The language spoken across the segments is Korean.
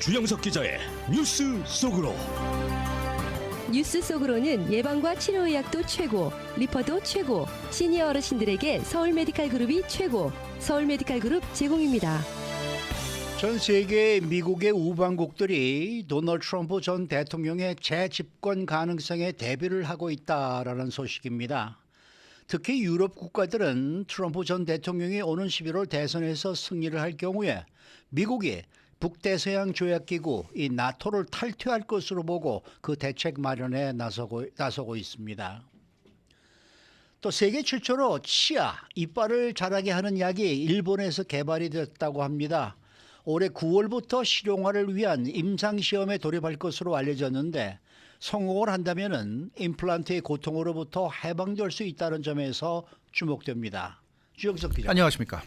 주영석 기자의 뉴스 속으로. 뉴스 속으로는 예방과 치료의학도 최고, 리퍼도 최고, 시니어 어르신들에게 서울 메디칼 그룹이 최고, 서울 메디칼 그룹 제공입니다. 전 세계 미국의 우방국들이 도널드 트럼프 전 대통령의 재집권 가능성에 대비를 하고 있다라는 소식입니다. 특히 유럽 국가들은 트럼프 전 대통령이 오는 11월 대선에서 승리를 할 경우에 미국이 북대서양 조약기구 이 나토를 탈퇴할 것으로 보고 그 대책 마련에 나서고 있습니다. 또 세계 최초로 치아, 이빨을 자라게 하는 약이 일본에서 개발이 됐다고 합니다. 올해 9월부터 실용화를 위한 임상시험에 돌입할 것으로 알려졌는데 성공을 한다면 임플란트의 고통으로부터 해방될 수 있다는 점에서 주목됩니다. 주영석 기자. 안녕하십니까.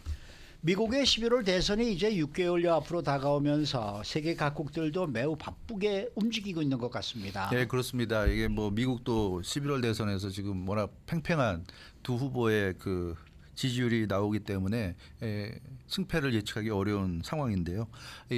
미국의 11월 대선이 이제 6개월여 앞으로 다가오면서 세계 각국들도 매우 바쁘게 움직이고 있는 것 같습니다. 네, 그렇습니다. 이게 뭐 미국도 11월 대선에서 지금 워낙 팽팽한 두 후보의 그 지지율이 나오기 때문에 승패를 예측하기 어려운 상황인데요.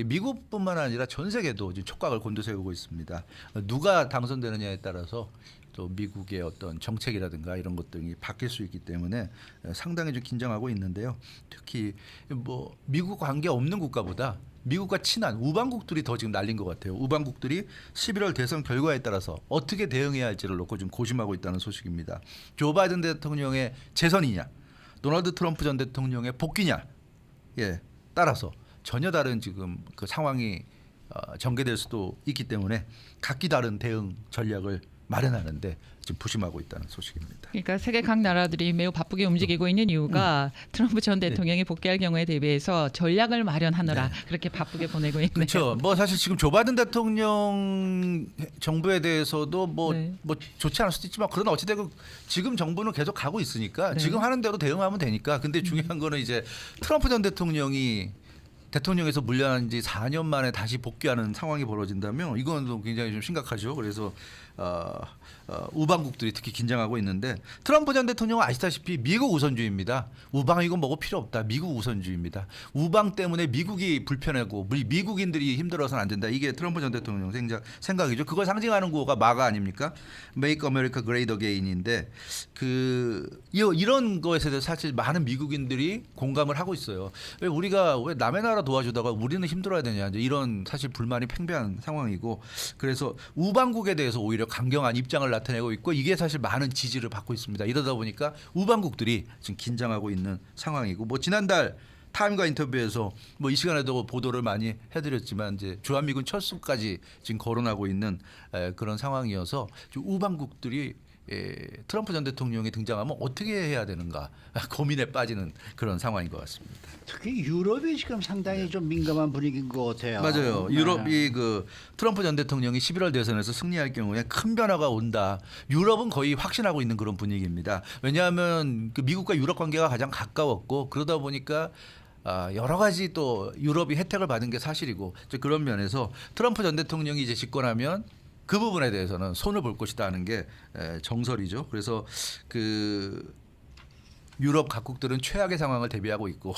미국뿐만 아니라 전 세계도 지금 촉각을 곤두세우고 있습니다. 누가 당선되느냐에 따라서 또 미국의 어떤 정책이라든가 이런 것들이 바뀔 수 있기 때문에 상당히 좀 긴장하고 있는데요. 특히 뭐 미국 관계 없는 국가보다 미국과 친한 우방국들이 더 지금 날린 것 같아요. 우방국들이 11월 대선 결과에 따라서 어떻게 대응해야 할지를 놓고 좀 고심하고 있다는 소식입니다. 조 바이든 대통령의 재선이냐, 도널드 트럼프 전 대통령의 복귀냐, 따라서 전혀 다른 지금 그 상황이 전개될 수도 있기 때문에 각기 다른 대응 전략을 마련하는데 지금 부심하고 있다는 소식입니다. 그러니까 세계 각 나라들이 매우 바쁘게 움직이고 있는 이유가 트럼프 전 대통령이 복귀할 경우에 대비해서 전략을 마련하느라 그렇게 바쁘게 보내고 있네요. 그렇죠. 뭐 사실 지금 조 바이든 대통령 정부에 대해서도 뭐 좋지 않을 수도 있지만 그러나 어찌되건 지금 정부는 계속 가고 있으니까 지금 하는 대로 대응하면 되니까. 근데 중요한 거는 이제 트럼프 전 대통령이 대통령에서 물러난 지 4년 만에 다시 복귀하는 상황이 벌어진다면 이건 굉장히 좀 심각하죠. 그래서 우방국들이 특히 긴장하고 있는데 트럼프 전 대통령은 아시다시피 미국 우선주의입니다. 우방이고 뭐고 필요 없다. 미국 우선주의입니다. 우방 때문에 미국이 불편하고 미국인들이 힘들어서는 안 된다. 이게 트럼프 전 대통령 생각이죠. 그걸 상징하는 구호가 마가 아닙니까? Make America Great Again인데 이런 거에 대해서 사실 많은 미국인들이 공감을 하고 있어요. 왜 우리가 왜 남의 나라 도와주다가 우리는 힘들어야 되냐, 이런 사실 불만이 팽배한 상황이고, 그래서 우방국에 대해서 오히려 강경한 입장을 나타내고 있고 이게 사실 많은 지지를 받고 있습니다. 이러다 보니까 우방국들이 지금 긴장하고 있는 상황이고, 뭐 지난달 타임과 인터뷰에서 뭐 이 시간에도 보도를 많이 해드렸지만 이제 주한미군 철수까지 지금 거론하고 있는 그런 상황이어서 우방국들이 트럼프 전 대통령이 등장하면 어떻게 해야 되는가 고민에 빠지는 그런 상황인 것 같습니다. 특히 유럽이 지금 상당히 좀 민감한 분위기인 것 같아요. 맞아요. 유럽이 그 트럼프 전 대통령이 11월 대선에서 승리할 경우에 큰 변화가 온다. 유럽은 거의 확신하고 있는 그런 분위기입니다. 왜냐하면 그 미국과 유럽 관계가 가장 가까웠고 그러다 보니까 여러 가지 또 유럽이 혜택을 받은 게 사실이고, 그런 면에서 트럼프 전 대통령이 이제 집권하면 그 부분에 대해서는 손을 볼 것이다 하는 게 정설이죠. 그래서 그 유럽 각국들은 최악의 상황을 대비하고 있고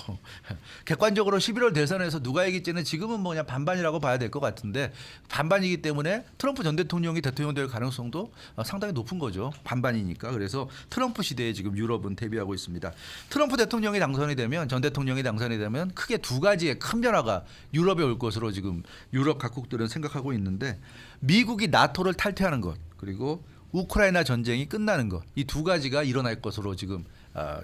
객관적으로 11월 대선에서 누가 이길지는 지금은 뭐 그냥 반반이라고 봐야 될 것 같은데, 반반이기 때문에 트럼프 전 대통령이 대통령 될 가능성도 상당히 높은 거죠. 반반이니까. 그래서 트럼프 시대에 지금 유럽은 대비하고 있습니다. 트럼프 대통령이 당선이 되면, 전 대통령이 당선이 되면 크게 두 가지의 큰 변화가 유럽에 올 것으로 지금 유럽 각국들은 생각하고 있는데, 미국이 나토를 탈퇴하는 것, 그리고 우크라이나 전쟁이 끝나는 것, 이 두 가지가 일어날 것으로 지금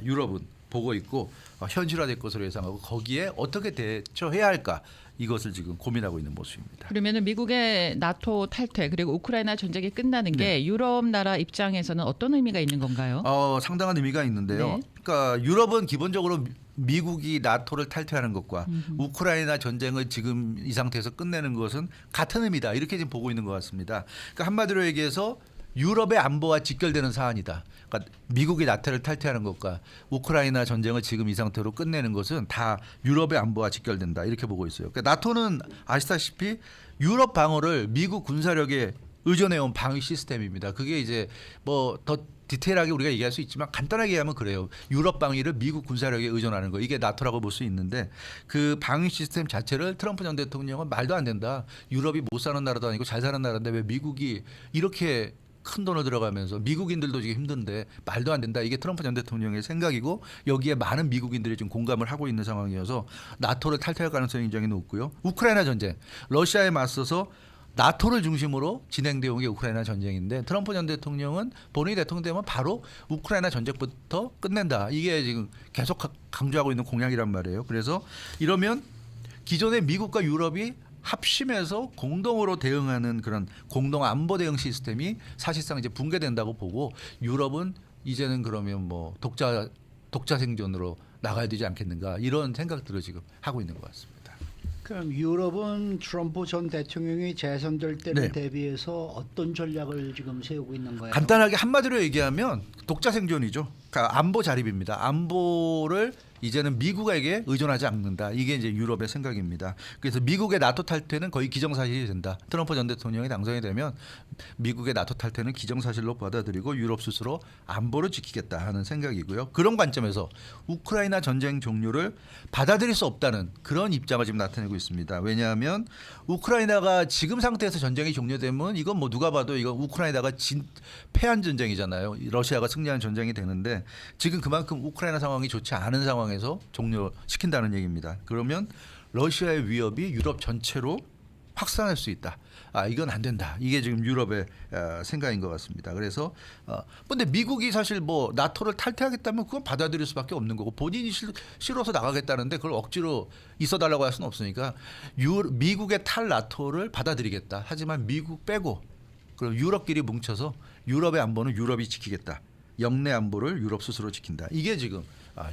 유럽은 보고 있고 현실화될 것으로 예상하고 거기에 어떻게 대처해야 할까, 이것을 지금 고민하고 있는 모습입니다. 그러면은 미국의 나토 탈퇴 그리고 우크라이나 전쟁이 끝나는 게 유럽 나라 입장에서는 어떤 의미가 있는 건가요? 상당한 의미가 있는데요. 그러니까 유럽은 기본적으로 미국이 나토를 탈퇴하는 것과 우크라이나 전쟁을 지금 이 상태에서 끝내는 것은 같은 의미다, 이렇게 지금 보고 있는 것 같습니다. 그러니까 한마디로 얘기해서 유럽의 안보와 직결되는 사안이다. 그러니까 미국이 나토를 탈퇴하는 것과 우크라이나 전쟁을 지금 이 상태로 끝내는 것은 다 유럽의 안보와 직결된다, 이렇게 보고 있어요. 그러니까 나토는 아시다시피 유럽 방어를 미국 군사력의 의존해온 방위 시스템입니다. 그게 이제 뭐 더 디테일하게 우리가 얘기할 수 있지만 간단하게 얘기하면 그래요. 유럽 방위를 미국 군사력에 의존하는 거 이게 나토라고 볼 수 있는데 그 방위 시스템 자체를 트럼프 전 대통령은 말도 안 된다. 유럽이 못 사는 나라도 아니고 잘 사는 나라인데 왜 미국이 이렇게 큰 돈을 들어가면서 미국인들도 지금 힘든데 말도 안 된다. 이게 트럼프 전 대통령의 생각이고 여기에 많은 미국인들이 지금 공감을 하고 있는 상황이어서 나토를 탈퇴할 가능성이 굉장히 높고요. 우크라이나 전쟁, 러시아에 맞서서 나토를 중심으로 진행되어 온 게 우크라이나 전쟁인데 트럼프 전 대통령은 본인이 대통령 되면 바로 우크라이나 전쟁부터 끝낸다. 이게 지금 계속 강조하고 있는 공약이란 말이에요. 그래서 이러면 기존의 미국과 유럽이 합심해서 공동으로 대응하는 그런 공동 안보 대응 시스템이 사실상 이제 붕괴된다고 보고 유럽은 이제는 그러면 뭐 독자 생존으로 나가야 되지 않겠는가 이런 생각들을 지금 하고 있는 것 같습니다. 그럼 유럽은 트럼프 전 대통령이 재선될 때를 네. 대비해서 어떤 전략을 지금 세우고 있는 거예요? 간단하게 한마디로 얘기하면 독자 생존이죠. 그러니까 안보 자립입니다. 안보를 이제는 미국에게 의존하지 않는다. 이게 이제 유럽의 생각입니다. 그래서 미국의 나토 탈퇴는 거의 기정사실이 된다. 트럼프 전 대통령이 당선이 되면 미국의 나토 탈퇴는 기정사실로 받아들이고 유럽 스스로 안보를 지키겠다 하는 생각이고요. 그런 관점에서 우크라이나 전쟁 종료를 받아들일 수 없다는 그런 입장을 지금 나타내고 있습니다. 왜냐하면 우크라이나가 지금 상태에서 전쟁이 종료되면 이건 뭐 누가 봐도 이건 우크라이나가 패한 전쟁이잖아요. 러시아가 승리한 전쟁이 되는데 지금 그만큼 우크라이나 상황이 좋지 않은 상황에서 종료시킨다는 얘기입니다. 그러면 러시아의 위협이 유럽 전체로 확산할 수 있다. 이건 안 된다. 이게 지금 유럽의 생각인 것 같습니다. 그래서 근데 미국이 사실 뭐 나토를 탈퇴하겠다면 그건 받아들일 수밖에 없는 거고 본인이 싫어서 나가겠다는데 그걸 억지로 있어달라고 할 수는 없으니까 미국의 탈나토를 받아들이겠다. 하지만 미국 빼고 그리고 유럽끼리 뭉쳐서 유럽의 안보는 유럽이 지키겠다. 영내 안보를 유럽 스스로 지킨다. 이게 지금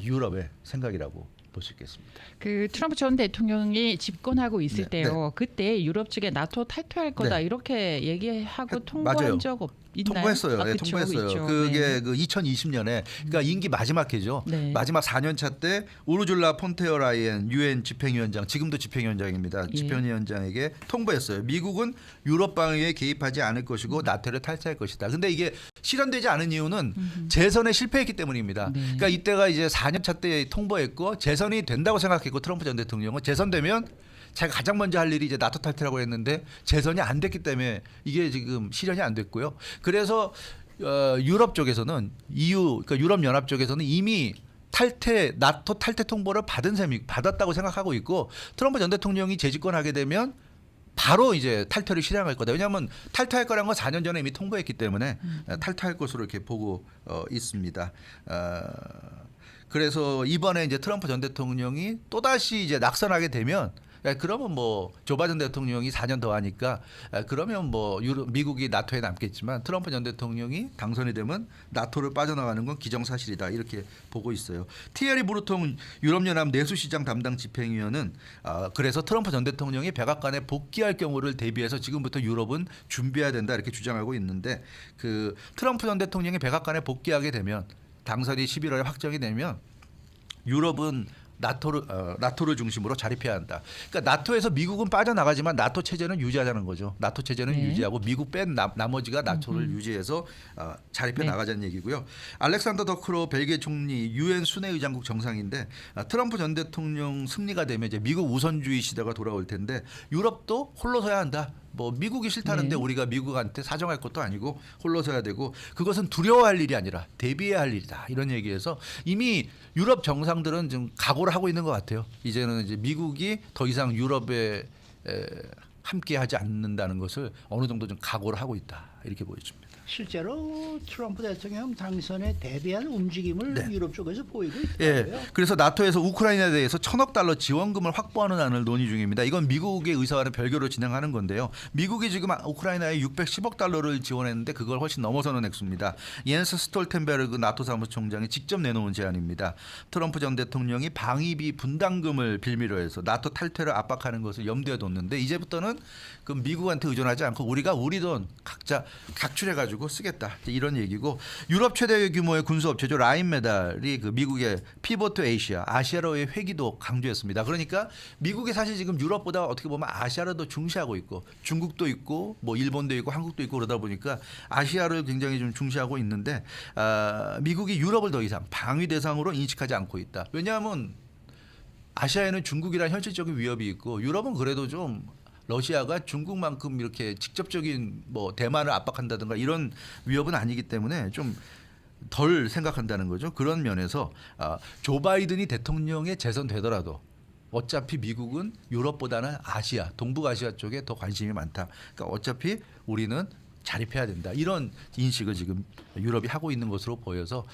유럽의 생각이라고 볼 수 있겠습니다. 그 트럼프 전 대통령이 집권하고 있을 네, 때요. 그때 유럽 측에 나토 탈퇴할 거다 네. 이렇게 얘기하고 통보한 맞아요. 적 있나요? 통보했어요. 네, 그쵸, 통보했어요. 있죠. 그게 네. 그 2020년에 그러니까 임기 마지막 해죠. 네. 마지막 4년차 때 우르줄라 폰테어 라이엔 유엔 집행위원장 지금도 집행위원장입니다. 예. 집행위원장에게 통보했어요. 미국은 유럽 방위에 개입하지 않을 것이고 나토를 탈퇴할 것이다. 근데 이게 실현되지 않은 이유는 재선에 실패했기 때문입니다. 네. 그러니까 이때가 이제 4년차 때 통보했고 재선이 된다고 생각했고 트럼프 전 대통령은 재선되면 자기가 가장 먼저 할 일이 이제 나토 탈퇴라고 했는데 재선이 안 됐기 때문에 이게 지금 실현이 안 됐고요. 그래서 유럽 쪽에서는 EU, 그러니까 유럽 연합 쪽에서는 이미 나토 탈퇴 통보를 받았다고 생각하고 있고 트럼프 전 대통령이 재집권하게 되면 바로 이제 탈퇴를 실행할 거다. 왜냐하면 탈퇴할 거란 건 4년 전에 이미 통보했기 때문에 탈퇴할 것으로 이렇게 보고 있습니다. 그래서 이번에 이제 트럼프 전 대통령이 또다시 이제 낙선하게 되면 그러면 뭐 조 바이든 대통령이 4년 더 하니까 그러면 뭐 미국이 나토에 남겠지만 트럼프 전 대통령이 당선이 되면 나토를 빠져나가는 건 기정사실이다 이렇게 보고 있어요. 티에리 브루통 유럽연합 내수시장 담당 집행위원은 그래서 트럼프 전 대통령이 백악관에 복귀할 경우를 대비해서 지금부터 유럽은 준비해야 된다 이렇게 주장하고 있는데 그 트럼프 전 대통령이 백악관에 복귀하게 되면 당선이 11월에 확정이 되면 유럽은 나토를 중심으로 자립해야 한다. 그러니까 나토에서 미국은 빠져나가지만 나토 체제는 유지하자는 거죠. 나토 체제는 네. 유지하고 미국 뺀 나머지가 나토를 유지해서 자립해 네. 나가자는 얘기고요. 알렉산더 더크로 벨기에 총리 유엔 순회의장국 정상인데 트럼프 전 대통령 승리가 되면 이제 미국 우선주의 시대가 돌아올 텐데 유럽도 홀로 서야 한다. 뭐 미국이 싫다는데 네. 우리가 미국한테 사정할 것도 아니고 홀로 서야 되고 그것은 두려워할 일이 아니라 대비해야 할 일이다 이런 얘기에서 이미 유럽 정상들은 좀 각오를 하고 있는 것 같아요. 이제는 이제 미국이 더 이상 유럽에 함께하지 않는다는 것을 어느 정도 좀 각오를 하고 있다 이렇게 보여집니다. 실제로 트럼프 대통령 당선에 대비한 움직임을 네. 유럽 쪽에서 보이고 예, 있더라고요. 그래서 그래서 나토에서 우크라이나에 대해서 $1,000억 지원금을 확보하는 안을 논의 중입니다. 이건 미국의 의사와는 별개로 진행하는 건데요. 미국이 지금 우크라이나에 $610억 지원했는데 그걸 훨씬 넘어서는 액수입니다. 옌스 스톨텐베르그 나토 사무총장이 직접 내놓은 제안입니다. 트럼프 전 대통령이 방위비 분담금을 빌미로 해서 나토 탈퇴를 압박하는 것을 염두에 뒀는데 이제부터는 그 미국한테 의존하지 않고 우리가 우리 돈 각자 각출해가지고 가지고 쓰겠다 이런 얘기고 유럽 최대 규모의 군수 업체죠 라인메달이 그 미국의 피보트 아시아로의 회귀도 강조했습니다. 그러니까 미국이 사실 지금 유럽보다 어떻게 보면 아시아를 더 중시하고 있고 중국도 있고 뭐 일본도 있고 한국도 있고 그러다 보니까 아시아를 굉장히 좀 중시하고 있는데 미국이 유럽을 더 이상 방위 대상으로 인식하지 않고 있다. 왜냐하면 아시아에는 중국이란 현실적인 위협이 있고 유럽은 그래도 좀 러시아가 중국만큼 이렇게 직접적인 뭐 대만을 압박한다든가 이런 위협은 아니기 때문에 좀 덜 생각한다는 거죠. 그런 면에서 조 바이든이 대통령에 재선되더라도 어차피 미국은 유럽보다는 아시아, 동북아시아 쪽에 더 관심이 많다. 그러니까 어차피 우리는 자립해야 된다. 이런 인식을 지금 유럽이 하고 있는 것으로 보여서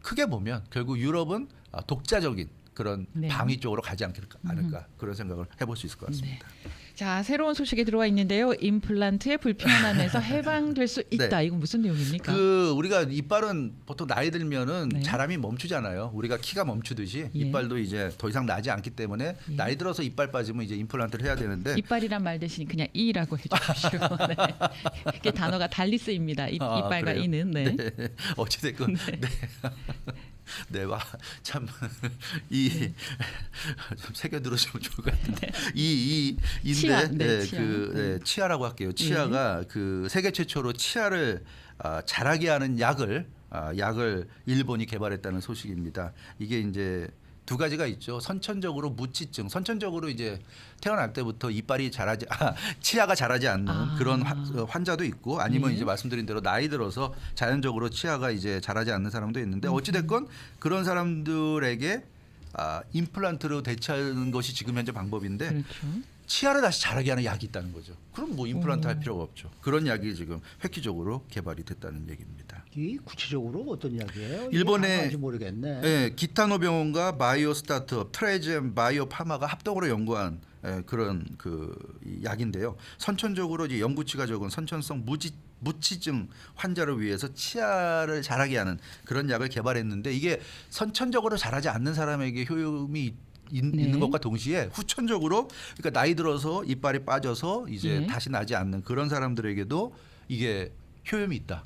크게 보면 결국 유럽은 독자적인 그런 네. 방위 쪽으로 가지 않을까 그런 생각을 해볼 수 있을 것 같습니다. 네. 자, 새로운 소식이 들어와 있는데요. 임플란트의 불편함에서 해방될 수 있다. 네. 이건 무슨 내용입니까? 그 우리가 이빨은 보통 나이 들면은 네. 자람이 멈추잖아요. 우리가 키가 멈추듯이 예. 이빨도 이제 더 이상 나지 않기 때문에 예. 나이 들어서 이빨 빠지면 이제 임플란트를 해야 되는데 이빨이란 말 대신 그냥 이라고 해주십시오. 네. 이게 단어가 달리 쓰입니다. 이빨과 그래요? 이는. 네. 네. 어찌됐건 네. 네, 와, 참, 좀 새겨 들으시면 좋을 것 같은데. 인데, 치아, 네, 치아. 치아라고 할게요. 치아가 그 세계 최초로 치아를 자라게 하는 약을 일본이 개발했다는 소식입니다. 이게 이제 두 가지가 있죠. 선천적으로 무치증, 선천적으로 이제 태어날 때부터 이빨이 치아가 자라지 않는 그런 환자도 있고 아니면 네. 이제 말씀드린 대로 나이 들어서 자연적으로 치아가 이제 자라지 않는 사람도 있는데 어찌됐건 그런 사람들에게 임플란트로 대체하는 것이 지금 현재 방법인데 그렇죠. 치아를 다시 자라게 하는 약이 있다는 거죠. 그럼 뭐 임플란트 할 필요가 없죠. 그런 약이 지금 획기적으로 개발이 됐다는 얘기입니다. 이 구체적으로 어떤 이야기예요? 일본의 이게 뭐지 모르겠네. 네, 기타노 병원과 바이오 스타트업 트레젠 바이오 파마가 합동으로 연구한 그런 이 약인데요. 선천적으로 이제 영구치가 적은 선천성 무치증 환자를 위해서 치아를 자라게 하는 그런 약을 개발했는데 이게 선천적으로 자라지 않는 사람에게 효용이 있는 것과 동시에 후천적으로 그러니까 나이 들어서 이빨이 빠져서 이제 예. 다시 나지 않는 그런 사람들에게도 이게 효용이 있다.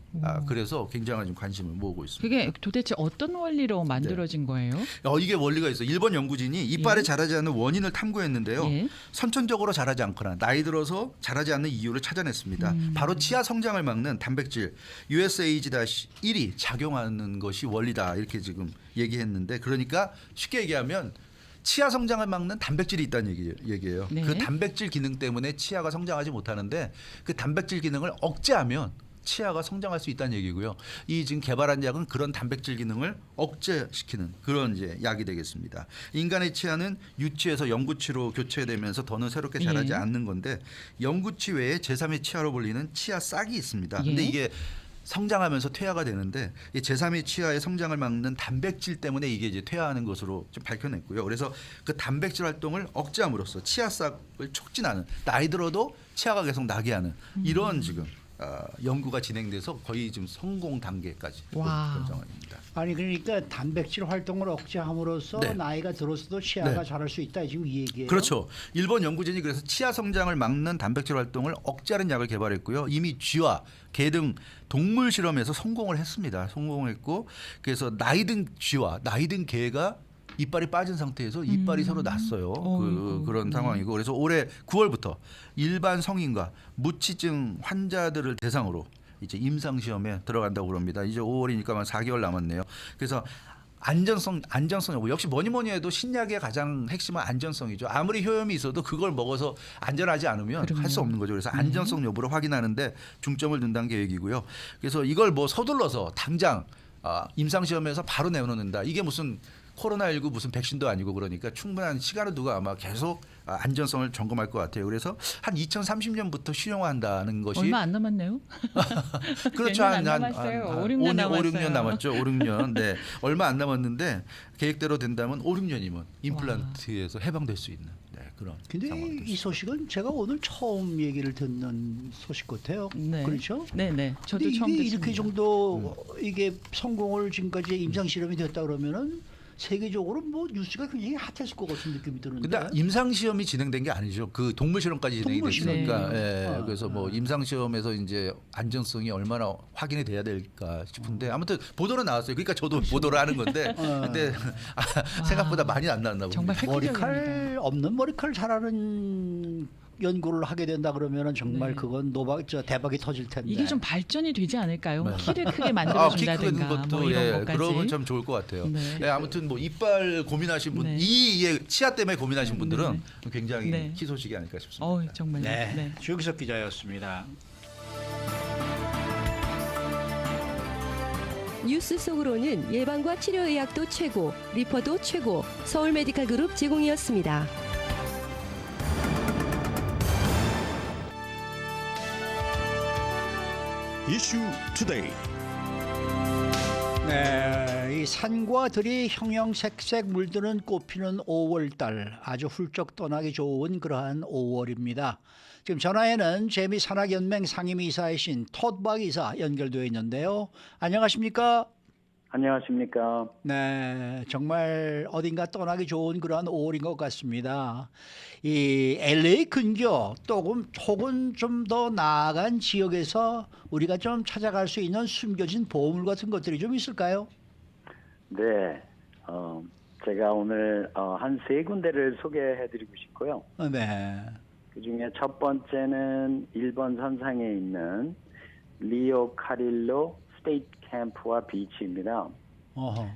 그래서 굉장한 좀 관심을 모으고 있습니다. 그게 도대체 어떤 원리로 만들어진 거예요? 이게 원리가 있어. 일본 연구진이 이빨이 예. 자라지 않는 원인을 탐구했는데요. 예. 선천적으로 자라지 않거나 나이 들어서 자라지 않는 이유를 찾아냈습니다. 바로 치아 성장을 막는 단백질 USAG-1이 작용하는 것이 원리다. 이렇게 지금 얘기했는데 그러니까 쉽게 얘기하면 치아 성장을 막는 단백질이 있다는 얘기예요. 네. 그 단백질 기능 때문에 치아가 성장하지 못하는데 그 단백질 기능을 억제하면 치아가 성장할 수 있다는 얘기고요. 이 지금 개발한 약은 그런 단백질 기능을 억제시키는 그런 이제 약이 되겠습니다. 인간의 치아는 유치에서 영구치로 교체되면서 더는 새롭게 자라지 예. 않는 건데 영구치 외에 제3의 치아로 불리는 치아 싹이 있습니다. 근데 예. 이게 성장하면서 퇴화가 되는데 이 제3의 치아의 성장을 막는 단백질 때문에 이게 이제 퇴화하는 것으로 좀 밝혀냈고요. 그래서 그 단백질 활동을 억제함으로써 치아 싹을 촉진하는 나이 들어도 치아가 계속 나게 하는 이런 지금 연구가 진행돼서 거의 지금 성공 단계까지 온 와. 그런 상황입니다. 아니 그러니까 단백질 활동을 억제함으로써 네. 나이가 들어서도 치아가 네. 자랄 수 있다 지금 이 얘기예요. 그렇죠. 일본 연구진이 그래서 치아 성장을 막는 단백질 활동을 억제하는 약을 개발했고요. 이미 쥐와 개 등 동물 실험에서 성공을 했습니다. 성공했고 그래서 나이 든 쥐와 나이 든 개가 이빨이 빠진 상태에서 이빨이 서로 났어요. 그런 상황이고 그래서 올해 9월부터 일반 성인과 무치증 환자들을 대상으로 이제 임상 시험에 들어간다고 그럽니다. 이제 5월이니까 한 4개월 남았네요. 그래서 안전성 여부 역시 뭐니 해도 신약의 가장 핵심은 안전성이죠. 아무리 효험이 있어도 그걸 먹어서 안전하지 않으면 할 수 없는 거죠. 그래서 안전성 여부를 확인하는데 중점을 둔다는 계획이고요. 그래서 이걸 뭐 서둘러서 당장 임상 시험에서 바로 내놓는다. 이게 무슨 코로나19 무슨 백신도 아니고 그러니까 충분한 시간을 두고 아마 계속 안전성을 점검할 것 같아요. 그래서 한 2030년부터 시용한다는 것이 얼마 안 남았네요. 그렇죠. 안 남았어요. 5, 6년 남았어요. 5, 6년 남았죠. 5, 6년. 네. 얼마 안 남았는데 계획대로 된다면 5, 6년이면 임플란트에서 해방될 수 있는 그런 근데 상황이 이 됐습니다. 소식은 제가 오늘 처음 얘기를 듣는 소식 같아요. 네. 그렇죠? 네네. 저도 근데 처음 이게 듣습니다. 이렇게 정도 이게 성공을 지금까지 임상 실험이 됐다 그러면은 세계적으로 뭐 뉴스가 굉장히 핫했을 것 같은 느낌이 드는데. 근데 임상 시험이 진행된 게 아니죠. 그 동물 실험까지 진행이 동물 실험. 됐으니까. 네. 예. 그래서 뭐 임상 시험에서 이제 안전성이 얼마나 확인이 돼야 될까 싶은데 아무튼 보도로 나왔어요. 그러니까 저도 보도를 하는 건데 근데 생각보다 많이 안 나왔나 봅니다. 정말 획기적입니다. 머리칼 없는 머리칼 잘하는 연구를 하게 된다 그러면은 정말 네. 그건 대박이 터질 텐데. 이게 좀 발전이 되지 않을까요? 네. 키를 크게 키 만들어준다든가 크는 것도 뭐 이런 예, 것까지. 그러면 참 좋을 것 같아요. 네. 예, 아무튼 뭐 이빨 고민하신 분, 네. 이 치아 때문에 고민하신 분들은 네. 굉장히 네. 희소식이 아닐까 싶습니다. 정말. 네. 네. 주기석 기자였습니다. 뉴스 속으로는 예방과 치료 의학도 최고, 리퍼도 최고, 서울 메디칼 그룹 제공이었습니다. 이슈 투데이. 네, 이 산과 들이 형형색색 물드는 꽃피는 5월달 아주 훌쩍 떠나기 좋은 그러한 5월입니다. 지금 전화에는 재미산학연맹 상임이사이신 톳박 이사 연결되어 있는데요. 안녕하십니까? 안녕하십니까. 네, 정말 어딘가 떠나기 좋은 그러한 5월인 것 같습니다. 이 LA 근교 혹은 좀 더 나아간 지역에서 우리가 좀 찾아갈 수 있는 숨겨진 보물 같은 것들이 좀 있을까요? 네, 제가 오늘 한 세 군데를 소개해드리고 싶고요. 네. 그 중에 첫 번째는 일본 선상에 있는 리오 카릴로 스테이트 캠프와 비치입니다. 어허.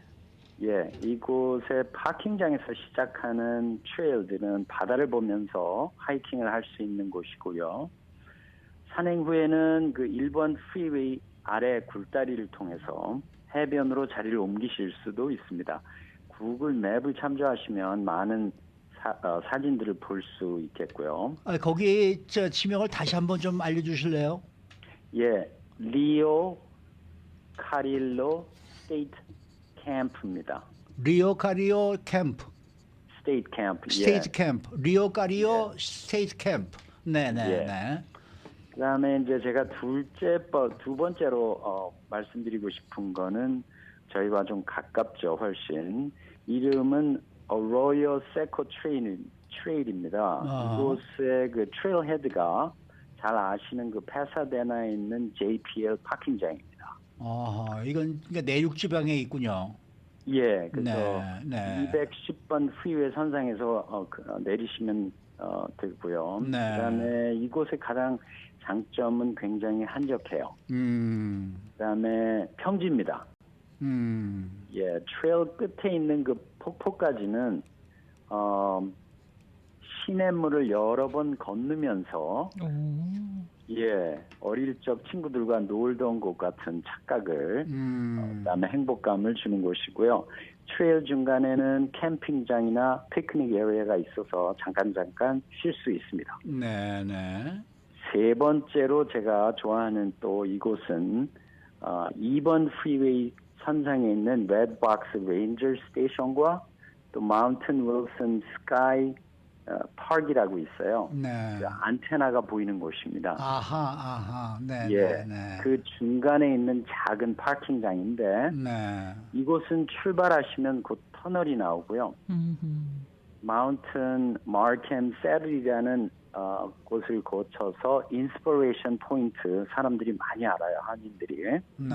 예, 이곳의 파킹장에서 시작하는 트레일들은 바다를 보면서 하이킹을 할 수 있는 곳이고요. 산행 후에는 그 일본 프리웨이 아래 굴다리를 통해서 해변으로 자리를 옮기실 수도 있습니다. 구글 맵을 참조하시면 많은 사진들을 볼 수 있겠고요. 거기 저 지명을 다시 한번 좀 알려주실래요? 예, 리오 카릴로 스테이트 캠프입니다. 리오 카리오 캠프, 스테이트 캠프. 스테이트 캠프, 리오 카리오 스테이트 캠프. 네네. 예. 네. 그다음에 이제 제가 두 번째로 말씀드리고 싶은 거는 저희와 좀 가깝죠, 훨씬. 이름은 로열 세코 트레일입니다. 이곳의 그 트레일 헤드가 잘 아시는 그 파사데나에 있는 JPL 파킹장입니다. 이건 그러니까 내륙 지방에 있군요. 예, 그래서 네. 210번 프리웨이 선상에서 내리시면 되고요. 네. 그다음에 이곳의 가장 장점은 굉장히 한적해요. 그다음에 평지입니다. 예, 트레일 끝에 있는 그 폭포까지는 시냇물을 여러 번 건너면서 예, 어릴 적 친구들과 놀던 곳 같은 착각을 그다음에 행복감을 주는 곳이고요. 트레일 중간에는 캠핑장이나 피크닉 에리어가 있어서 잠깐 쉴 수 있습니다. 네네. 세 번째로 제가 좋아하는 또 이곳은 2번 프리웨이 선상에 있는 레드박스 레인저 스테이션과 또 마운틴 윌슨 스카이 파크이라고 있어요. 네. 그 안테나가 보이는 곳입니다. 아하. 네. 예, 네. 그 중간에 있는 작은 파킹장인데 네. 이곳은 출발하시면 곧 터널이 나오고요. 마운틴 마르켐 세들이라는 곳을 거쳐서 인스피레이션 포인트 사람들이 많이 알아요, 한인들이. 네.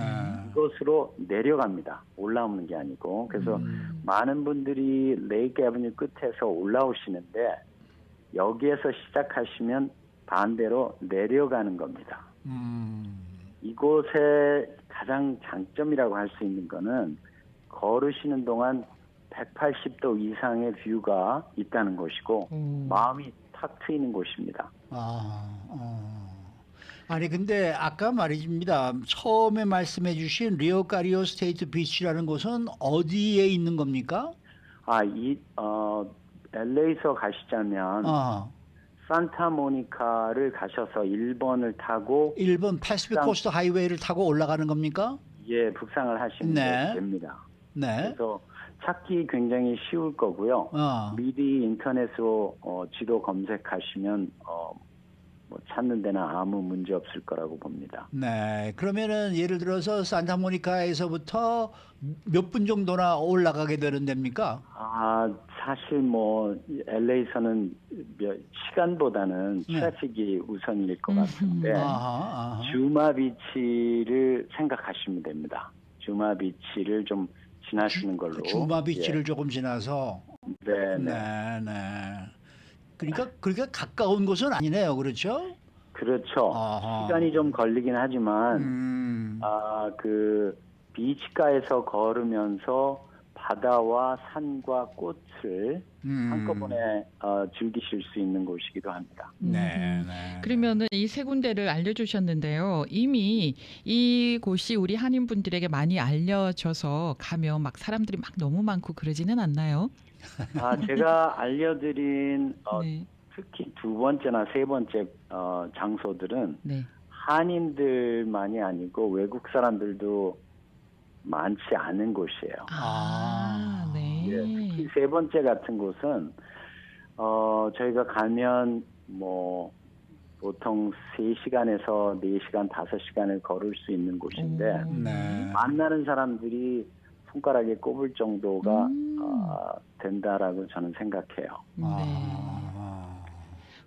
이곳으로 내려갑니다. 올라오는 게 아니고. 그래서 많은 분들이 레이크 애버뉴 끝에서 올라오시는데 여기에서 시작하시면 반대로 내려가는 겁니다. 이곳의 가장 장점이라고 할 수 있는 거는 걸으시는 동안 180도 이상의 뷰가 있다는 것이고 마음이 탁 트이는 곳입니다. 아니 근데 아까 말입니다. 처음에 말씀해 주신 리오 카리오 스테이트 비치라는 곳은 어디에 있는 겁니까? LA에서 가시자면 산타모니카를 가셔서 1번을 타고 1번 패시픽 코스트 하이웨이를 타고 올라가는 겁니까? 예, 북상을 하시면 됩니다. 네. 그래서 찾기 굉장히 쉬울 거고요. 미리 인터넷으로 지도 검색하시면 뭐 찾는 데는 아무 문제 없을 거라고 봅니다. 네. 그러면은 예를 들어서 산타모니카에서부터 몇 분 정도나 올라가게 되는 데입니까? 사실 뭐 LA에서는 시간보다는 네. 트래픽이 우선일 것 같은데 아하. 주마비치를 생각하시면 됩니다. 주마비치를 좀 지나시는 걸로. 주마비치를 조금 지나서. 네, 네. 네, 네. 그러니까 그렇게 가까운 곳은 아니네요. 그렇죠? 그렇죠. 아하. 시간이 좀 걸리긴 하지만 그 비치가에서 걸으면서 바다와 산과 꽃을 한꺼번에 즐기실 수 있는 곳이기도 합니다. 네, 네. 그러면은 이 세 군데를 알려주셨는데요. 이미 이곳이 우리 한인분들에게 많이 알려져서 가면 막 사람들이 막 너무 많고 그러지는 않나요? 제가 알려드린 네. 특히 두 번째나 세 번째 장소들은 네. 한인들만이 아니고 외국 사람들도 많지 않은 곳이에요. 네. 특히 세 번째 같은 곳은 저희가 가면 뭐 보통 3시간에서 4시간, 5시간을 걸을 수 있는 곳인데 네. 만나는 사람들이 손가락에 꼽을 정도가 된다라고 저는 생각해요. 네. 아.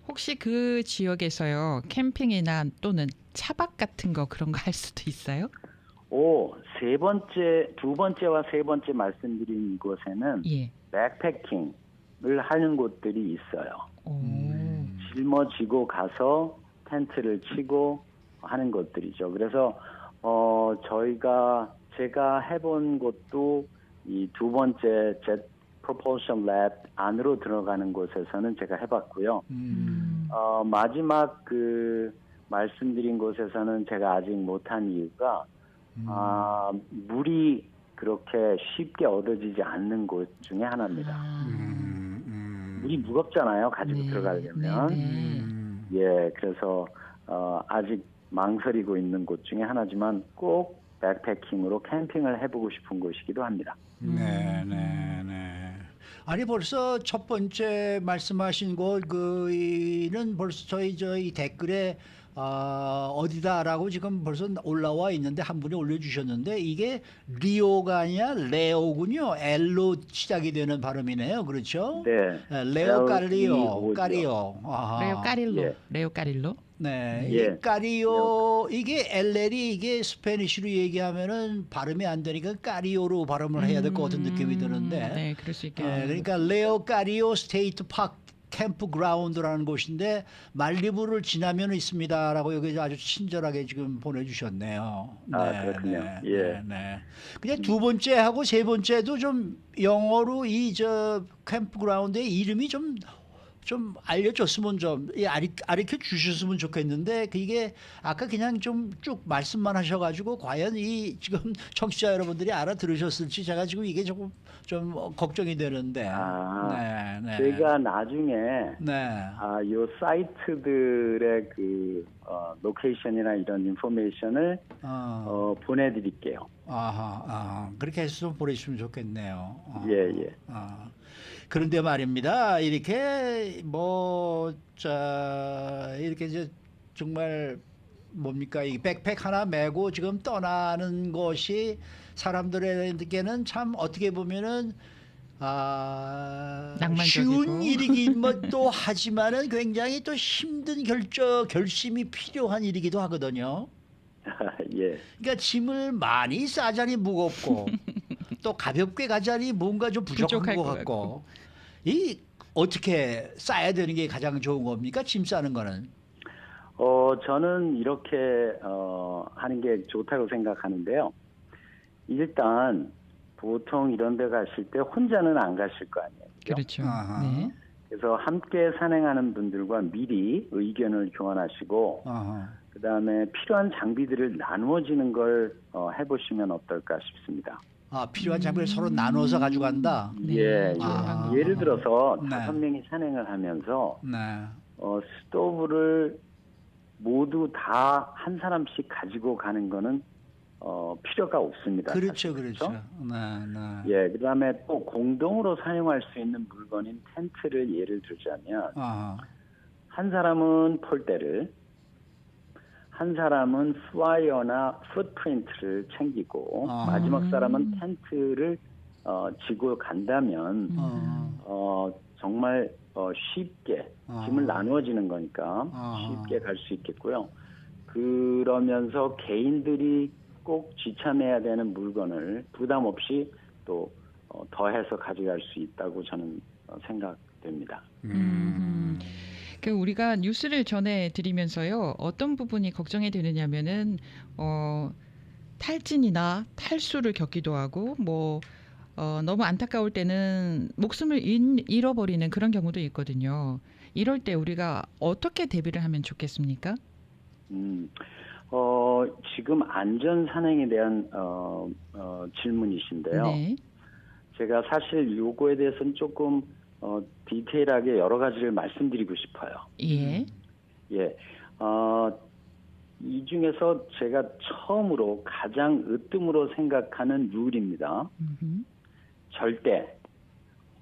혹시 그 지역에서요 캠핑이나 또는 차박 같은 거 그런 거 할 수도 있어요? 두 번째와 세 번째 말씀드린 이곳에는 예. 백패킹을 하는 곳들이 있어요. 오. 짊어지고 가서 텐트를 치고 하는 곳들이죠. 그래서 제가 해본 곳도 이 두 번째 jet propulsion lab 안으로 들어가는 곳에서는 제가 해봤고요. 마지막 그 말씀드린 곳에서는 제가 아직 못한 이유가 물이 그렇게 쉽게 얻어지지 않는 곳 중에 하나입니다. 물이 무겁잖아요. 가지고 네. 들어가려면. 네. 예, 그래서 아직 망설이고 있는 곳 중에 하나지만 꼭 백패킹으로 캠핑을 해보고 싶은 곳이기도 합니다. 네, 네, 네. 아니 벌써 첫 번째 말씀하신 곳 그는 벌써 저희 댓글에 어디다라고 지금 벌써 올라와 있는데 한 분이 올려주셨는데 이게 리오가 아니라 레오군요. L로 시작이 되는 발음이네요. 그렇죠? 네. 레오 까리오, L-E-O죠. 까리오. 아하. 레오 까릴로. 예. 레오 까릴로. 네, 예. 이 까리오 이게 LL이 이게 스페니쉬로 얘기하면은 발음이 안 되니까 까리오로 발음을 해야 될 것 같은 느낌이 드는데. 네, 그럴 수 있겠네요. 그러니까 레오 까리오 스테이트 파크 캠프 그라운드라는 곳인데 말리부를 지나면 있습니다라고 여기 아주 친절하게 지금 보내주셨네요. 그렇군요. 예. 네. 그냥 두 번째하고 세 번째도 좀 영어로 이 저 캠프 그라운드의 이름이 좀 알려줬으면 좀 가르쳐 주셨으면 좋겠는데 그게 아까 그냥 좀 쭉 말씀만 하셔가지고 과연 이 지금 청취자 여러분들이 알아들으셨을지 제가 지금 이게 조금 좀 걱정이 되는데. 네, 네. 제가 나중에 네. 요 사이트들의 그 로케이션이나 이런 인포메이션을 보내드릴게요. 그렇게 해서 좀 보내주시면 좋겠네요. 예. 그런데 말입니다. 이렇게 이렇게 이제 정말 뭡니까 이 백팩 하나 메고 지금 떠나는 것이 사람들에게는 참 어떻게 보면은 낭만적이고. 쉬운 일이긴 또 하지만은 굉장히 또 힘든 결심이 필요한 일이기도 하거든요. 예. 그러니까 짐을 많이 싸자니 무겁고 또 가볍게 가자니 뭔가 좀 부족한 부족할 것 것 같고 이 어떻게 싸야 되는 게 가장 좋은 겁니까? 짐 싸는 거는? 저는 이렇게 하는 게 좋다고 생각하는데요. 일단 보통 이런 데 가실 때 혼자는 안 가실 거 아니에요. 그렇죠. 아하. 네. 그래서 함께 산행하는 분들과 미리 의견을 교환하시고 그다음에 필요한 장비들을 나누어지는 걸 해보시면 어떨까 싶습니다. 필요한 장비를 서로 나눠서 가져간다. 네. 예. 아. 예를 들어서 네. 5명이 산행을 하면서 네. 스토브를 모두 다 한 사람씩 가지고 가는 거는 필요가 없습니다. 그렇죠, 사실, 그렇죠. 네. 예, 그다음에 또 공동으로 사용할 수 있는 물건인 텐트를 예를 들자면 한 사람은 폴대를, 한 사람은 플라이어나 풋프린트를 챙기고 아. 마지막 사람은 텐트를 지고 간다면 정말 쉽게 짐을 나누어지는 거니까 쉽게 갈 수 있겠고요. 그러면서 개인들이 꼭 지참해야 되는 물건을 부담 없이 또 더해서 가져갈 수 있다고 저는 생각됩니다. 그 우리가 뉴스를 전해드리면서요, 어떤 부분이 걱정이 되느냐면은 탈진이나 탈수를 겪기도 하고 너무 안타까울 때는 목숨을 잃어버리는 그런 경우도 있거든요. 이럴 때 우리가 어떻게 대비를 하면 좋겠습니까? 지금 안전 산행에 대한 질문이신데요. 네. 제가 사실 요거에 대해서는 조금 디테일하게 여러 가지를 말씀드리고 싶어요. 예. 예. 이 중에서 제가 처음으로 가장 으뜸으로 생각하는 룰입니다. 절대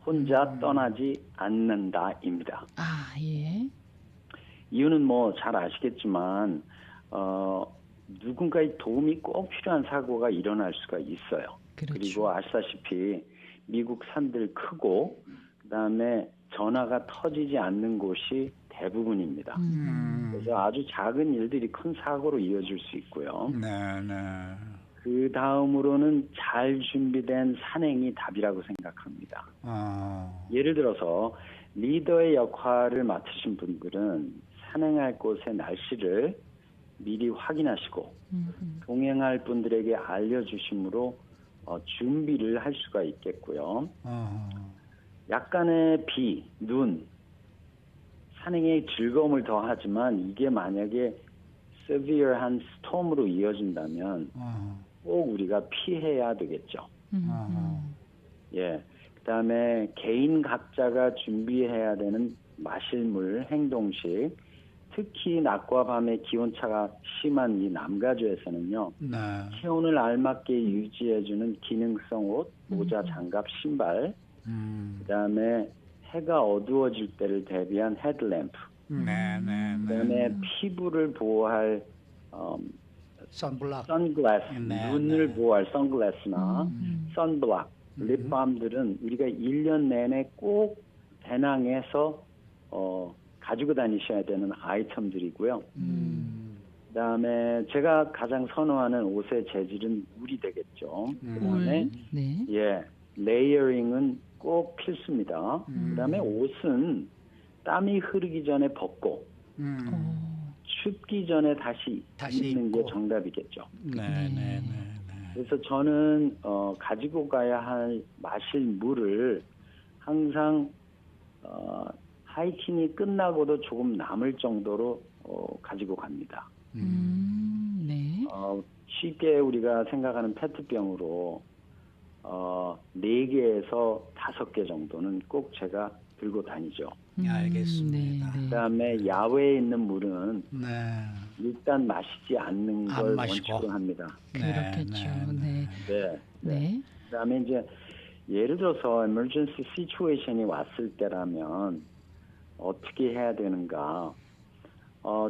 혼자 떠나지 않는다입니다. 아, 예. 이유는 뭐 잘 아시겠지만 누군가의 도움이 꼭 필요한 사고가 일어날 수가 있어요. 그렇죠. 그리고 아시다시피 미국 산들 크고 그다음에 전화가 터지지 않는 곳이 대부분입니다. 그래서 아주 작은 일들이 큰 사고로 이어질 수 있고요. 네, 네. 그 다음으로는 잘 준비된 산행이 답이라고 생각합니다. 예를 들어서 리더의 역할을 맡으신 분들은 산행할 곳의 날씨를 미리 확인하시고 동행할 분들에게 알려주심으로 준비를 할 수가 있겠고요. 약간의 비, 눈, 산행의 즐거움을 더하지만 이게 만약에 severe한 스톰으로 이어진다면 꼭 우리가 피해야 되겠죠. 예. 그다음에 개인 각자가 준비해야 되는 마실 물, 행동식, 특히 낮과 밤의 기온차가 심한 이 남가주에서는요. 네. 체온을 알맞게 유지해주는 기능성 옷, 모자, 장갑, 신발, 그다음에 해가 어두워질 때를 대비한 헤드램프, 네, 네, 그다음에 피부를 보호할 선블락. 선글라스, 네, 눈을 네. 보호할 선글라스나 선블락, 립밤들은 우리가 1년 내내 꼭 배낭에서 가지고 다니셔야 되는 아이템들이고요. 그다음에 제가 가장 선호하는 옷의 재질은 울이 되겠죠. 그다음에 네. 예, 레이어링은 꼭 필수입니다. 그다음에 옷은 땀이 흐르기 전에 벗고 춥기 전에 다시 입는 게 입고. 정답이겠죠. 네, 네, 네, 네. 그래서 저는 가지고 가야 할 마실 물을 항상 하이킹이 끝나고도 조금 남을 정도로 가지고 갑니다. 네. 쉽게 우리가 생각하는 페트병으로 4개에서 5개 정도는 꼭 제가 들고 다니죠. 알겠습니다. 네. 그다음에 야외에 있는 물은 네. 일단 마시지 않는 안 걸 마시고. 원칙으로 합니다. 그렇겠죠. 네. 네. 네. 그다음에 이제 예를 들어서 emergency situation이 왔을 때라면 어떻게 해야 되는가?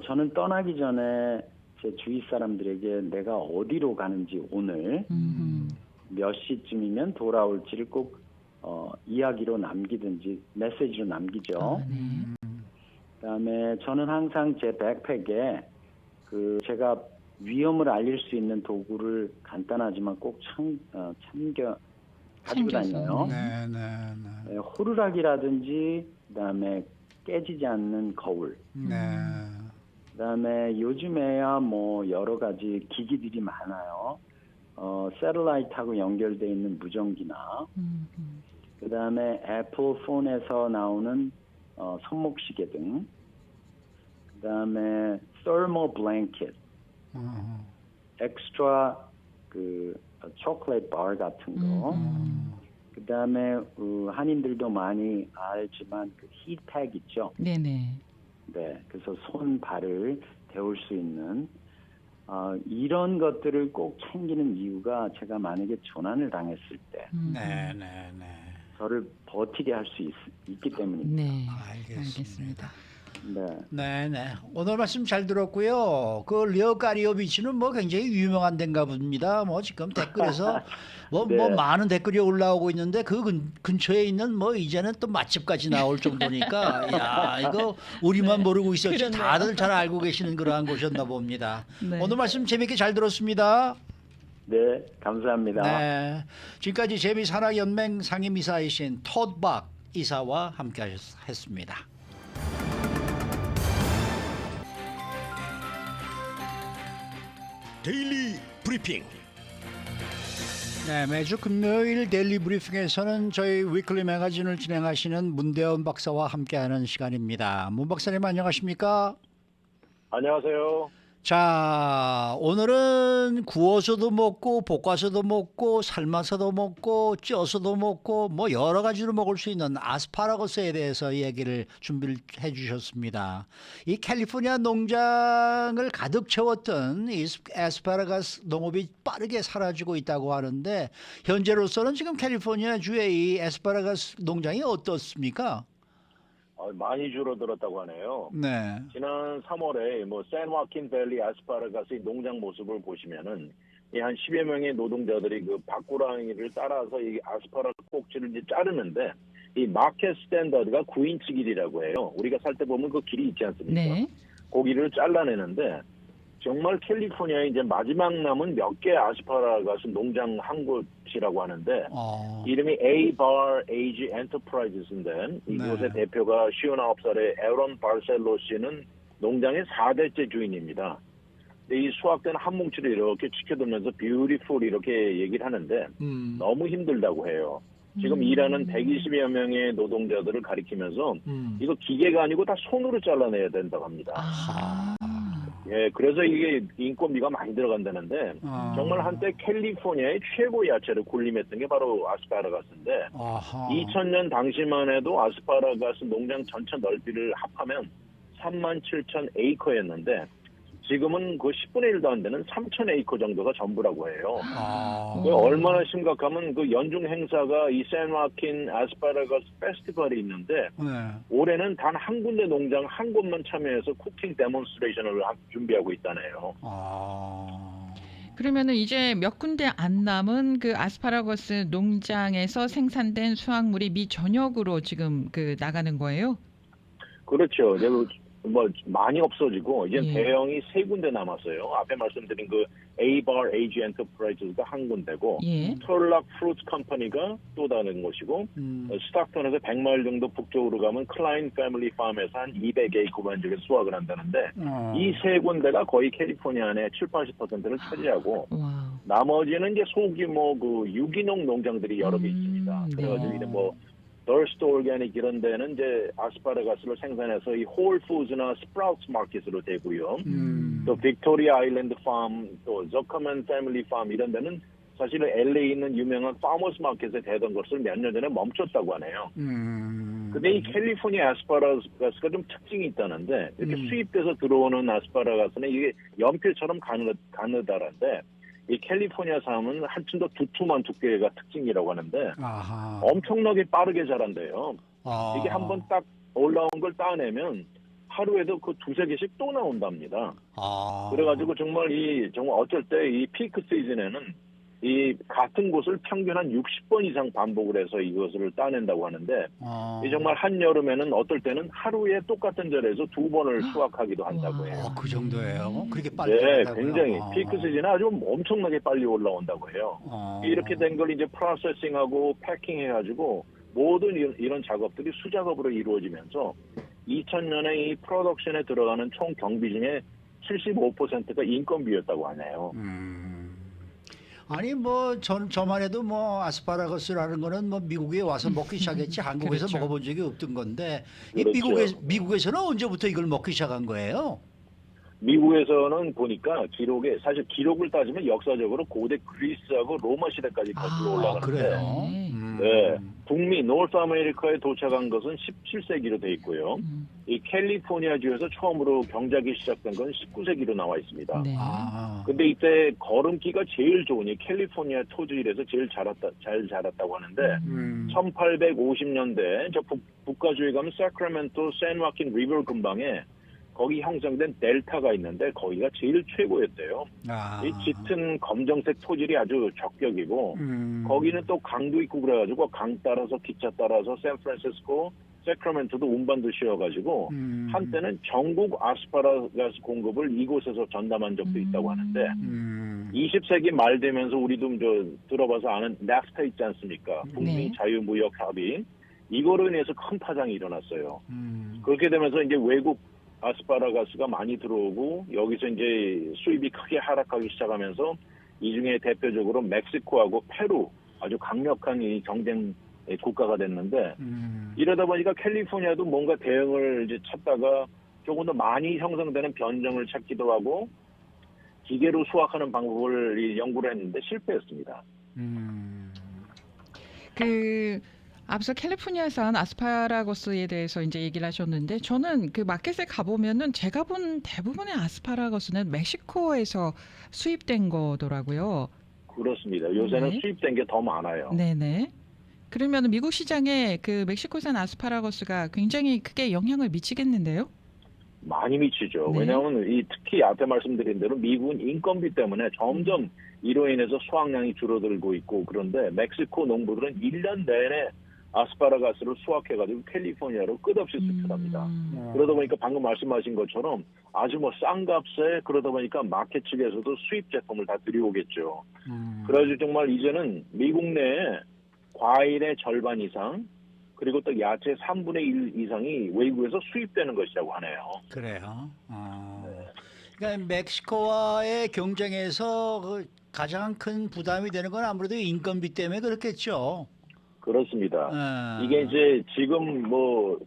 저는 떠나기 전에 제 주위 사람들에게 내가 어디로 가는지 오늘 몇 시쯤이면 돌아올지를 꼭 이야기로 남기든지 메시지로 남기죠. 그다음에 저는 항상 제 백팩에 제가 위험을 알릴 수 있는 도구를 간단하지만 꼭 챙겨 가지고 챙겨서, 다녀요. 네, 네, 네. 호루라기라든지 그다음에 깨지지 않는 거울. 네. 그다음에 요즘에야 뭐 여러 가지 기기들이 많아요. 새틀라이트하고 연결되어 있는 무전기나 그다음에 애플 폰에서 나오는 손목시계 등 그다음에 thermal blanket, 엑스트라 초콜릿 바 같은 거. 그다음에 한인들도 많이 알지만 히트팩 있죠. 네네. 네, 그래서 손 발을 데울 수 있는 이런 것들을 꼭 챙기는 이유가 제가 만약에 조난을 당했을 때 네, 네, 네. 저를 버티게 할 수 있기 때문입니다. 네. 알겠습니다. 네. 네네. 오늘 말씀 잘 들었고요. 그 리어 가리오비치는 뭐 굉장히 유명한 데인가 봅니다. 뭐 지금 댓글에서 뭐 네. 많은 댓글이 올라오고 있는데 그 근처에 있는 뭐 이제는 또 맛집까지 나올 정도니까 야 이거 우리만 모르고 있었지 그렇네요. 다들 잘 알고 계시는 그러한 곳이었나 봅니다. 네. 오늘 말씀 재밌게 잘 들었습니다. 네, 감사합니다. 네. 지금까지 재미산학연맹 상임이사이신 토드박 이사와 함께 했습니다. 데일리 브리핑. 네, 매주 금요일 데일리 브리핑에서는 저희 위클리 매거진을 진행하시는 문대원 박사와 함께하는 시간입니다. 문 박사님 안녕하십니까? 안녕하세요. 자, 오늘은 구워서도 먹고 볶아서도 먹고 삶아서도 먹고 쪄서도 먹고 뭐 여러 가지로 먹을 수 있는 아스파라거스에 대해서 얘기를 준비를 해주셨습니다. 이 캘리포니아 농장을 가득 채웠던 이 아스파라거스 농업이 빠르게 사라지고 있다고 하는데 현재로서는 지금 캘리포니아 주의 이 아스파라거스 농장이 어떻습니까? 많이 줄어들었다고 하네요. 네. 지난 3월에 샌화킨 밸리 아스파라거스 농장 모습을 보시면은 한 10여 명의 노동자들이 그 바꾸라기를 따라서 이 아스파라거스 꼭지를 이제 자르는데 이 마켓 스탠다드가 9인치 길이라고 해요. 우리가 살 때 보면 그 길이 있지 않습니까? 네. 고기를 잘라내는데 정말 캘리포니아에 이제 마지막 남은 몇 개 아스파라거스 농장 한 곳이라고 하는데 이름이 A-Bar Ag Enterprises인데 이곳의 대표가 59살의 에런 바르셀로 씨는 농장의 4대째 주인입니다. 이 수확된 한 뭉치를 이렇게 지켜두면서 뷰티풀 이렇게 얘기를 하는데 너무 힘들다고 해요. 지금 일하는 120여 명의 노동자들을 가리키면서 이거 기계가 아니고 다 손으로 잘라내야 된다고 합니다. 예, 그래서 이게 인건비가 많이 들어간다는데 정말 한때 캘리포니아의 최고 야채를 군림했던 게 바로 아스파라거스인데 2000년 당시만 해도 아스파라거스 농장 전체 넓이를 합하면 37,000 에이커였는데 지금은 그 10분의 1도 안 되는 3,000 에이커 정도가 전부라고 해요. 얼마나 심각하면 그 연중 행사가 이 샌화킨 아스파라거스 페스티벌이 있는데 올해는 단 한 군데 농장 한 곳만 참여해서 쿠킹 데몬스트레이션을 준비하고 있다네요. 그러면은 이제 몇 군데 안 남은 그 아스파라거스 농장에서 생산된 수확물이 미 전역으로 지금 그 나가는 거예요? 그렇죠. 이제 뭐 많이 없어지고 이제 예. 대형이 3군데 남았어요. 앞에 말씀드린 그 A-Bar Ag Enterprises가 한 군데고 예. 털락 프루트 컴퍼니가 또 다른 곳이고 스타크턴에서 100마일 정도 북쪽으로 가면 클라인 패밀리 팜에서 한 200에이커만 쪽에 수확을 한다는데 이 3군데가 거의 캘리포니아 안에 7-80%를 차지하고 와우. 나머지는 이제 소규모 그 유기농 농장들이 여러 개 있습니다. 네. 그래가지고 이제 뭐 더스트 오르가닉 이런 데는 이제 아스파라거스를 생산해서 이 홀푸드나 스프라우트 마켓으로 되고요. 또 빅토리아 아일랜드 팜, 또 저커먼 패밀리 팜 이런 데는 사실은 LA에 있는 유명한 파머스 마켓에 되던 것을 몇 년 전에 멈췄다고 하네요. 근데 이 캘리포니아 아스파라거스가 좀 특징이 있다는데 이렇게 수입돼서 들어오는 아스파라거스는 이게 연필처럼 가느다란데 이 캘리포니아 사람은 한층 더 두툼한 두께가 특징이라고 하는데 엄청나게 빠르게 자란대요. 이게 한번 딱 올라온 걸 따내면 하루에도 그 2-3개씩 또 나온답니다. 그래가지고 정말 어쩔 때 이 피크 시즌에는 이 같은 곳을 평균 한 60번 이상 반복을 해서 이것을 따낸다고 하는데 이 정말 한여름에는 어떨 때는 하루에 똑같은 자리에서 2번을 수확하기도 한다고 해요. 그 정도예요? 그렇게 빨리 네, 올라간다고요? 굉장히 피크 시즌에 아주 엄청나게 빨리 올라온다고 해요. 이렇게 된 걸 이제 프로세싱하고 패킹해가지고 모든 이런 작업들이 수작업으로 이루어지면서 2000년에 이 프로덕션에 들어가는 총 경비 중에 75%가 인건비였다고 하네요. 아니 뭐 저만 해도 뭐 아스파라거스라는 거는 뭐 미국에 와서 먹기 시작했지 한국에서 그렇죠. 먹어본 적이 없던 건데 이 그렇죠. 미국에서는 언제부터 이걸 먹기 시작한 거예요? 미국에서는 보니까 사실 기록을 따지면 역사적으로 고대 그리스하고 로마 시대까지 거슬러 올라가는데 그래요? 네, 북미 노스 아메리카에 도착한 것은 17세기로 돼 있고요. 이 캘리포니아주에서 처음으로 경작이 시작된 건 19세기로 나와 있습니다. 네. 근데 이때 걸음기가 제일 좋은 이 캘리포니아 토지일에서 제일 잘 자랐다고 하는데 1850년대 저 북가주에 가면 사크라멘토 샌와킨 리버 근방에 거기 형성된 델타가 있는데 거기가 제일 최고였대요. 이 짙은 검정색 토질이 아주 적격이고 거기는 또 강도 있고 그래가지고 강 따라서 기차 따라서 샌프란시스코, 세크라멘토도 운반도 씌워가지고 한때는 전국 아스파라거스 공급을 이곳에서 전담한 적도 있다고 하는데 20세기 말 되면서 우리도 들어봐서 아는 NAFTA 있지 않습니까? 북미 네. 자유무역 합의 이거로 인해서 큰 파장이 일어났어요. 그렇게 되면서 이제 외국 아스파라거스가 많이 들어오고 여기서 이제 수입이 크게 하락하기 시작하면서 이 중에 대표적으로 멕시코하고 페루 아주 강력한 이 경쟁 국가가 됐는데 이러다 보니까 캘리포니아도 뭔가 대응을 이제 찾다가 조금 더 많이 형성되는 변종을 찾기도 하고 기계로 수확하는 방법을 연구를 했는데 실패했습니다. 앞서 캘리포니아산 아스파라거스에 대해서 이제 얘기를 하셨는데 저는 그 마켓에 가보면은 제가 본 대부분의 아스파라거스는 멕시코에서 수입된 거더라고요. 그렇습니다. 요새는 네. 수입된 게 더 많아요. 네네. 그러면 미국 시장에 그 멕시코산 아스파라거스가 굉장히 크게 영향을 미치겠는데요? 많이 미치죠. 네. 왜냐하면 특히 앞에 말씀드린 대로 미국은 인건비 때문에 점점 이로 인해서 수확량이 줄어들고 있고 그런데 멕시코 농부들은 1년 내내 아스파라거스를 수확해가지고 캘리포니아로 끝없이 수출합니다. 그러다 보니까 방금 말씀하신 것처럼 아주 싼 값에 그러다 보니까 마켓 측에서도 수입 제품을 다 들여오겠죠. 그래가지고 정말 이제는 미국 내에 과일의 절반 이상 그리고 또 야채 3분의 1 이상이 외국에서 수입되는 것이라고 하네요. 그래요. 그러니까 멕시코와의 경쟁에서 가장 큰 부담이 되는 건 아무래도 인건비 때문에 그렇겠죠. 그렇습니다. 이게 이제 지금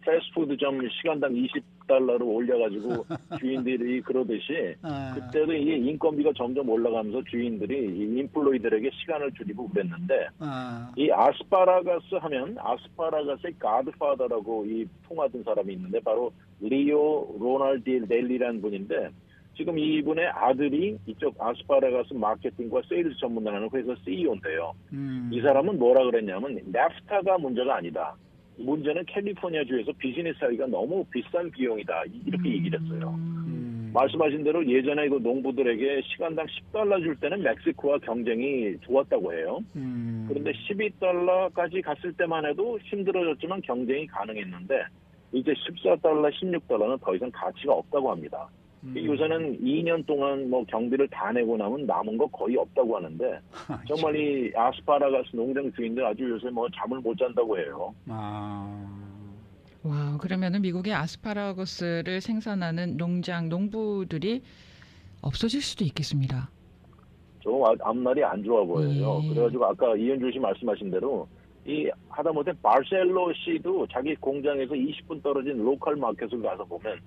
패스트푸드점 시간당 $20로 올려가지고 주인들이 그러듯이 그때도 이게 인건비가 점점 올라가면서 주인들이 이 인플로이들에게 시간을 줄이고 그랬는데 이 아스파라거스 하면 아스파라거스의 가드파더라고 이 통하던 사람이 있는데 바로 리오 로날드 델리라는 분인데 지금 이분의 아들이 이쪽 아스파라거스 마케팅과 세일즈 전문하는 회사 CEO인데요. 이 사람은 뭐라 그랬냐면 NAFTA가 문제가 아니다. 문제는 캘리포니아주에서 비즈니스 하기가 너무 비싼 비용이다. 이렇게 얘기를 했어요. 말씀하신 대로 예전에 그 농부들에게 시간당 $10 줄 때는 멕시코와 경쟁이 좋았다고 해요. 그런데 $12까지 갔을 때만 해도 힘들어졌지만 경쟁이 가능했는데 이제 $14, $16는 더 이상 가치가 없다고 합니다. 요새는 2년 동안 경비를 다 내고 나면 남은 거 거의 없다고 하는데 정말 이 아스파라거스 농장 주인들 아주 요새 잠을 못 잔다고 해요. 와, 그러면은 미국의 아스파라거스를 생산하는 농부들이 없어질 수도 있겠습니다. 좀 앞날이 안 좋아 보여요. 그래가지고 아까 이현주 씨 말씀하신 대로 이 하다못해 바르셀로 씨도 자기 공장에서 20분 떨어진 로컬 마켓을 가서 보면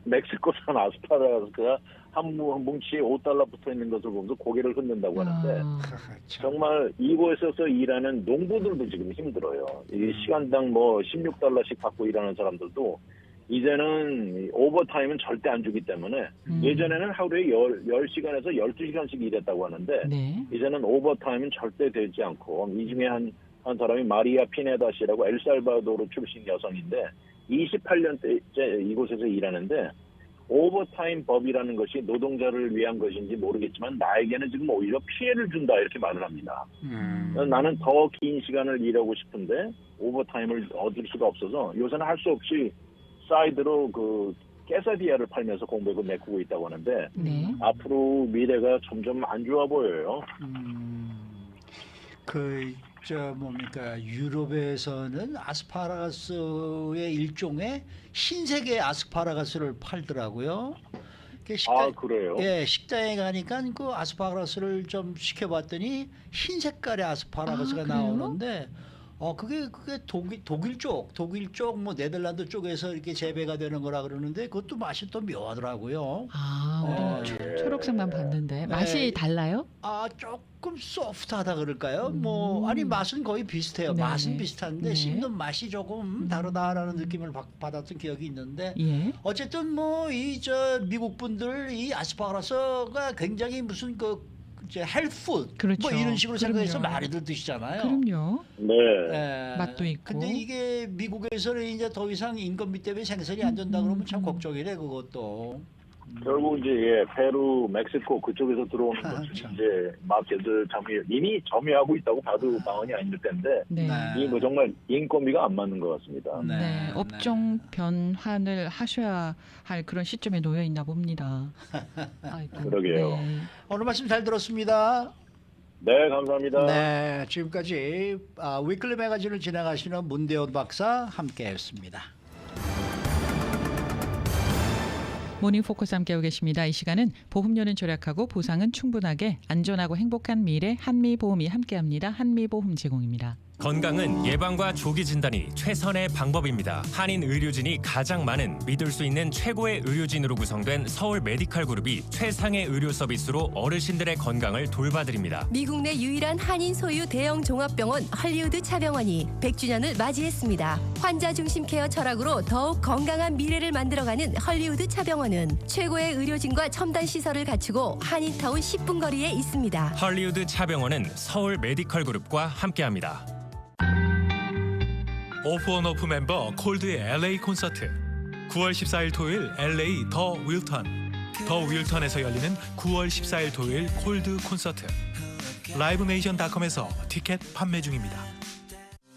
멕시코산 아스파라거스가 한 뭉치에 $5 붙어 있는 것을 보면서 고개를 흔든다고 하는데 정말 이곳에서 일하는 농부들도 지금 힘들어요. 이게 시간당 $16씩 받고 일하는 사람들도 이제는 오버타임은 절대 안 주기 때문에 예전에는 하루에 10시간에서 12시간씩 일했다고 하는데 이제는 오버타임은 절대 되지 않고 이 중에 한 사람이 마리아 피네다 씨라고 엘살바도르 출신 여성인데 28년째 이곳에서 일하는데 오버타임 법이라는 것이 노동자를 위한 것인지 모르겠지만 나에게는 지금 오히려 피해를 준다 이렇게 말을 합니다. 나는 더 긴 시간을 일하고 싶은데 오버타임을 얻을 수가 없어서 요새는 할 수 없이 사이드로 그 깨사디아를 팔면서 공백을 메꾸고 있다고 하는데 앞으로 미래가 점점 안 좋아 보여요. 유럽에서는 아스파라거스의 일종의 흰색의 아스파라거스를 팔더라고요. 그래요? 예, 식당에 가니까 그 아스파라거스를 좀 시켜봤더니 흰 색깔의 아스파라거스가 나오는데 그게 독일 쪽 뭐 네덜란드 쪽에서 이렇게 재배가 되는 거라 그러는데 그것도 맛이 또 묘하더라고요. 우리는 초록색만 봤는데 맛이 달라요? 조금 소프트하다 그럴까요? 아니 맛은 거의 비슷해요. 네. 맛은 비슷한데 네. 씹는 맛이 조금 다르다라는 느낌을 받았던 기억이 있는데 예. 어쨌든 뭐 미국 분들 이 아스파라거스가 굉장히 무슨 헬푸드 그렇죠. 뭐 이런 식으로 생각해서 그럼요. 많이들 드시잖아요. 그럼요. 네. 맛도 있고. 근데 이게 미국에서는 이제 더 이상 인건비 때문에 생산이 안 된다 그러면 참 걱정이래 그것도. 결국 이제 페루, 멕시코 그쪽에서 들어오는 것은 참. 이제 마켓을 이미 점유하고 있다고 봐도 과언이 아닐 텐데 네. 이 뭐 정말 인건비가 안 맞는 것 같습니다. 네, 업종 변환을 하셔야 할 그런 시점에 놓여 있나 봅니다. 아이고, 그러게요. 네. 오늘 말씀 잘 들었습니다. 네, 감사합니다. 네, 지금까지 위클리 매거진을 진행하시는 문대원 박사 함께했습니다. 모닝 포커스 함께하고 계십니다. 이 시간은 보험료는 절약하고 보상은 충분하게 안전하고 행복한 미래 한미보험이 함께합니다. 한미보험 제공입니다. 건강은 예방과 조기 진단이 최선의 방법입니다. 한인 의료진이 가장 많은 믿을 수 있는 최고의 의료진으로 구성된 서울 메디칼 그룹이 최상의 의료 서비스로 어르신들의 건강을 돌봐드립니다. 미국 내 유일한 한인 소유 대형 종합병원 헐리우드 차병원이 100주년을 맞이했습니다. 환자 중심 케어 철학으로 더욱 건강한 미래를 만들어가는 헐리우드 차병원은 최고의 의료진과 첨단 시설을 갖추고 한인타운 10분 거리에 있습니다. 헐리우드 차병원은 서울 메디칼 그룹과 함께합니다. 오프온오프 멤버 콜드의 LA 콘서트 9월 14일 토요일 LA 더 윌턴에서 열리는 9월 14일 토요일 콜드 콘서트 라이브네이션닷컴에서 티켓 판매 중입니다.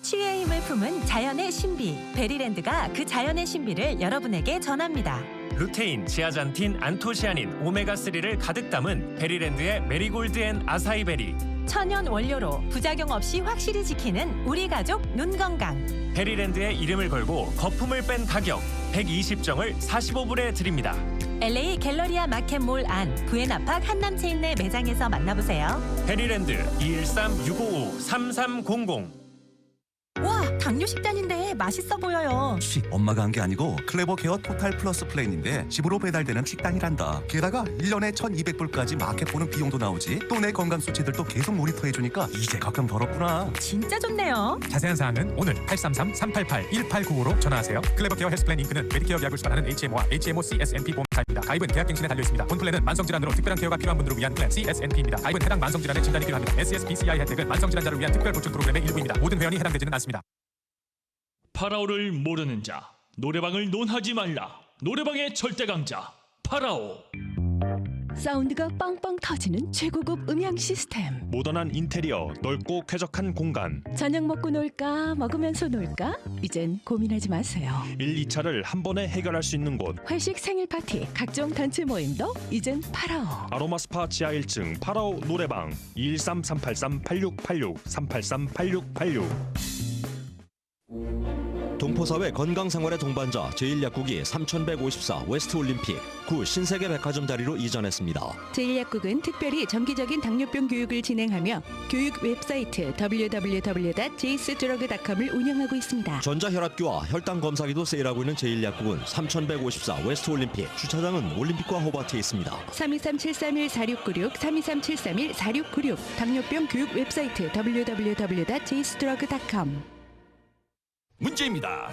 치유의 힘을 품은 자연의 신비 베리랜드가 그 자연의 신비를 여러분에게 전합니다. 루테인, 지아잔틴, 안토시아닌, 오메가3를 가득 담은 베리랜드의 메리골드 앤 아사이베리 천연 원료로 부작용 없이 확실히 지키는 우리 가족 눈 건강. 베리랜드의 이름을 걸고 거품을 뺀 가격 120정을 45불에 드립니다. LA 갤러리아 마켓몰 안 부에나팍 한남체인 내 매장에서 만나보세요. 베리랜드 213-655-3300 와, 당뇨 식단인데 맛있어 보여요. 엄마가 한 게 아니고 클레버 케어 토탈 플러스 플랜인데 집으로 배달되는 식단이란다. 게다가 1년에 1,200불까지 마켓 보는 비용도 나오지. 또 내 건강 수치들도 계속 모니터해주니까 이제 가끔 벌었구나. 진짜 좋네요. 자세한 사항은 오늘 833-388-1895로 전화하세요. 클레버 케어 헬스플랜 잉크는 메디케어 약을 수반하는 HMO와 HMO CSNP 보험사입니다. 가입은 계약갱신에 달려있습니다. 본 플랜은 만성질환으로 특별한 케어가 필요한 분들을 위한 플랜 CSNP입니다. 가입은 해당 만성질환의 진단이 필요합니다. SSBCI 혜택은 만성질환자를 위한 특별 보충 프로그램의 일부입니다. 모든 회원이 해당되지는 않습니다. 파라오를 모르는 자, 노래방을 논하지 말라. 노래방의 절대 강자 파라오. 사운드가 빵빵 터지는 최고급 음향 시스템. 모던한 인테리어, 넓고 쾌적한 공간. 저녁 먹고 놀까 먹으면서 놀까? 이젠 고민하지 마세요. 1, 2차를 한 번에 해결할 수 있는 곳. 회식 생일 파티 각종 단체 모임도 이젠 파라오. 아로마 스파 지하 1층 파라오 노래방 213-383-8686 383-8686. 동포사회 건강생활의 동반자 제1약국이 3154 웨스트 올림픽 9 신세계 백화점 자리로 이전했습니다. 제1약국은 특별히 정기적인 당뇨병 교육을 진행하며 교육 웹사이트 www.jsdrug.com을 운영하고 있습니다. 전자혈압계와 혈당 검사기도 세일하고 있는 제1약국은 3154 웨스트 올림픽 주차장은 올림픽과 호바트에 있습니다. 323-731-4696 323-731-4696 당뇨병 교육 웹사이트 www.jsdrug.com. 문제입니다.